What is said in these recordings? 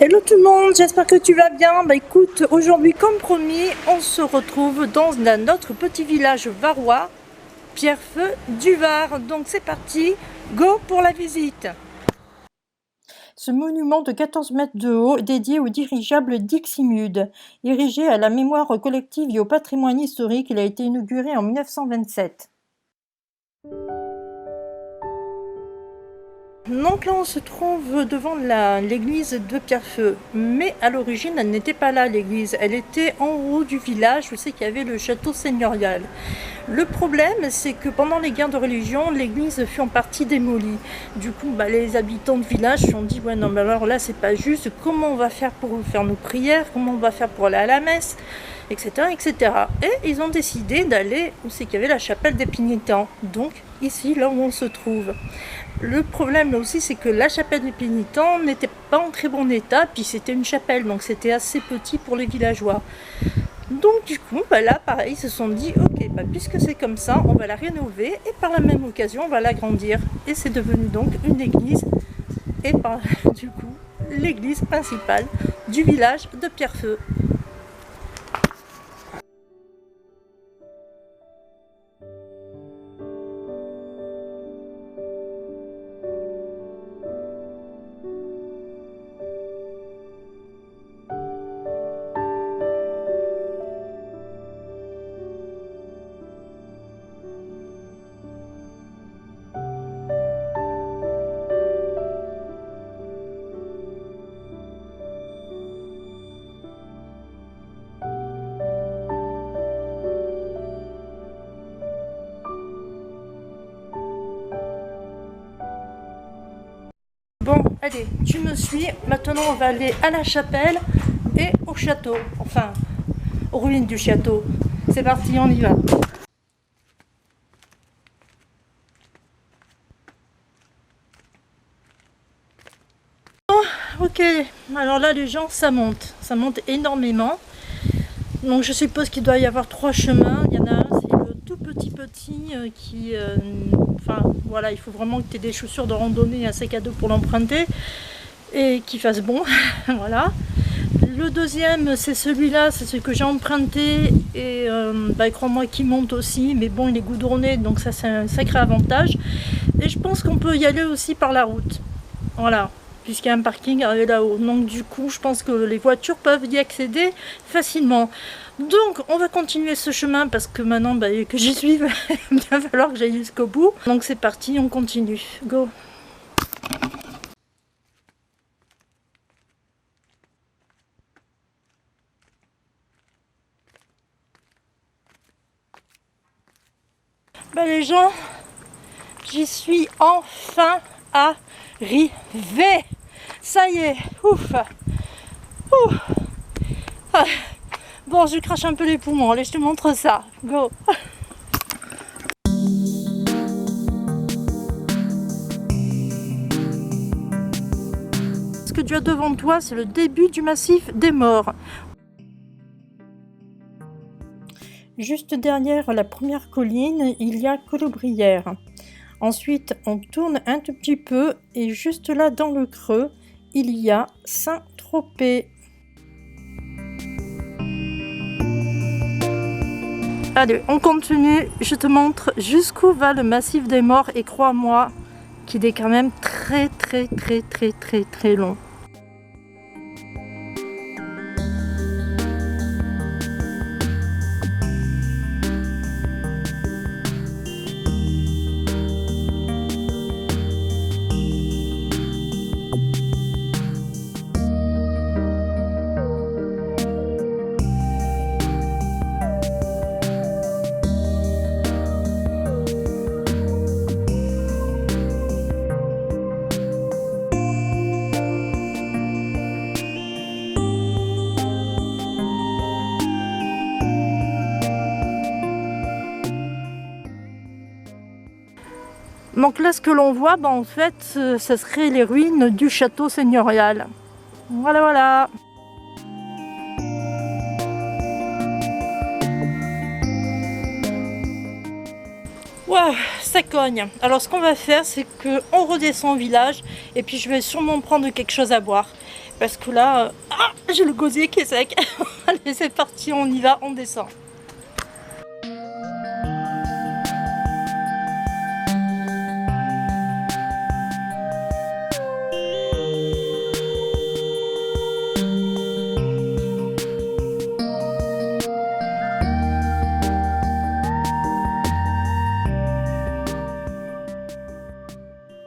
Hello tout le monde, j'espère que tu vas bien. Bah écoute, aujourd'hui comme promis, on se retrouve dans notre petit village varois, Pierrefeu du Var. Donc c'est parti, go pour la visite. Ce monument de 14 mètres de haut est dédié au dirigeable Dixmude. Érigé à la mémoire collective et au patrimoine historique, il a été inauguré en 1927. Donc là on se trouve devant l'église de Pierrefeu, mais à l'origine elle n'était pas là l'église, elle était en haut du village. Je sais qu'il y avait le château seigneurial. Le problème c'est que pendant les guerres de religion l'église fut en partie démolie. Du coup les habitants du village se sont dit ouais non mais alors là c'est pas juste, comment on va faire pour faire nos prières, comment on va faire pour aller à la messe, etc. etc. Et ils ont décidé d'aller où c'est qu'il y avait la chapelle des pénitents, donc ici là où on se trouve. Le problème là aussi c'est que la chapelle des pénitents n'était pas en très bon état, puis c'était une chapelle donc c'était assez petit pour les villageois. Donc du coup là pareil ils se sont dit ok puisque c'est comme ça on va la rénover et par la même occasion on va l'agrandir, et c'est devenu donc une église et du coup l'église principale du village de Pierrefeu. Bon, allez, tu me suis. Maintenant, on va aller à la chapelle et au château. Enfin, aux ruines du château. C'est parti, on y va. Oh, ok, alors là, les gens, ça monte énormément. Donc, je suppose qu'il doit y avoir 3 chemins. Il y en a un, c'est le tout petit qui... Enfin, voilà, il faut vraiment que tu aies des chaussures de randonnée, un sac à dos pour l'emprunter et qu'il fasse bon. Voilà. Le deuxième, c'est celui-là, c'est ce que j'ai emprunté et crois-moi qu'il monte aussi, mais bon, il est goudronné, donc ça c'est un sacré avantage. Et je pense qu'on peut y aller aussi par la route. Voilà, puisqu'il y a un parking là-haut. Donc du coup, je pense que les voitures peuvent y accéder facilement. Donc on va continuer ce chemin parce que maintenant que j'y suive, il va falloir que j'aille jusqu'au bout. Donc c'est parti, on continue. Go! Les gens, j'y suis enfin arrivée. Ça y est, ouf. Ouf. Ah. Bon, je crache un peu les poumons, allez, je te montre ça. Go. Ce que tu as devant toi, c'est le début du massif des Morts. Juste derrière la première colline, il y a Colobrières. Ensuite, on tourne un tout petit peu et juste là dans le creux, il y a Saint-Tropez. Allez, on continue, je te montre jusqu'où va le massif des Morts et crois-moi qu'il est quand même très long. Donc là, ce que l'on voit, en fait, ça serait les ruines du château seigneurial. Voilà, voilà. Waouh, ça cogne. Alors ce qu'on va faire, c'est qu'on redescend au village et puis je vais sûrement prendre quelque chose à boire. parce que là, j'ai le gosier qui est sec. Allez, c'est parti, on y va, on descend.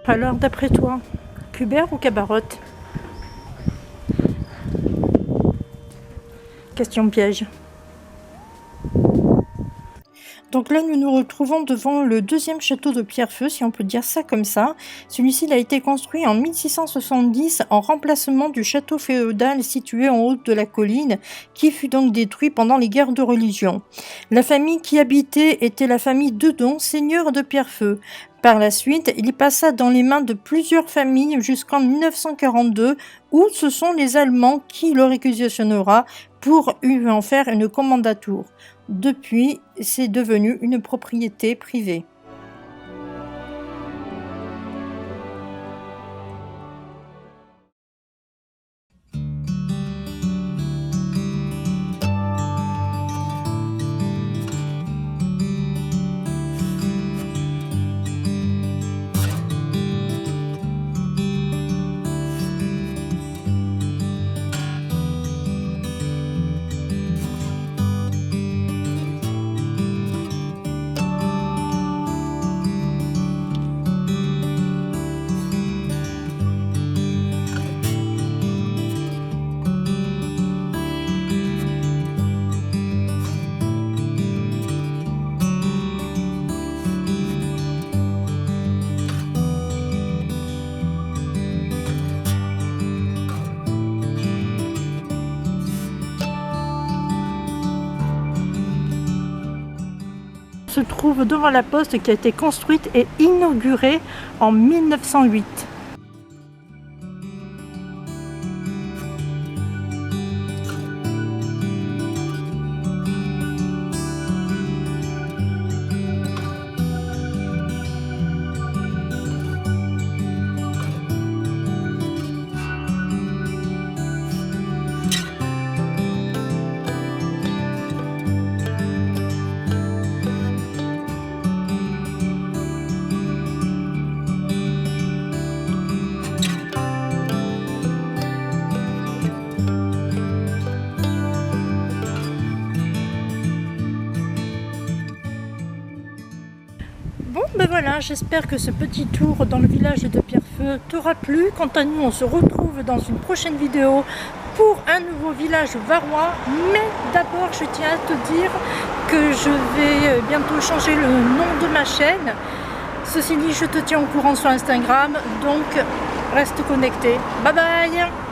Alors, d'après toi, Cubert ou Cabarotte? Question piège. Donc là, nous nous retrouvons devant le deuxième château de Pierrefeu, si on peut dire ça comme ça. Celui-ci a été construit en 1670 en remplacement du château féodal situé en haut de la colline, qui fut donc détruit pendant les guerres de religion. La famille qui habitait était la famille Dedon, seigneur de Pierrefeu. Par la suite, il passa dans les mains de plusieurs familles jusqu'en 1942, où ce sont les Allemands qui le réquisitionnera pour en faire une commandature. Depuis, c'est devenu une propriété privée. Se trouve devant la poste qui a été construite et inaugurée en 1908. Bon, ben voilà, j'espère que ce petit tour dans le village de Pierrefeu t'aura plu. Quant à nous, on se retrouve dans une prochaine vidéo pour un nouveau village varois. Mais d'abord, je tiens à te dire que je vais bientôt changer le nom de ma chaîne. Ceci dit, je te tiens au courant sur Instagram, donc reste connecté. Bye bye!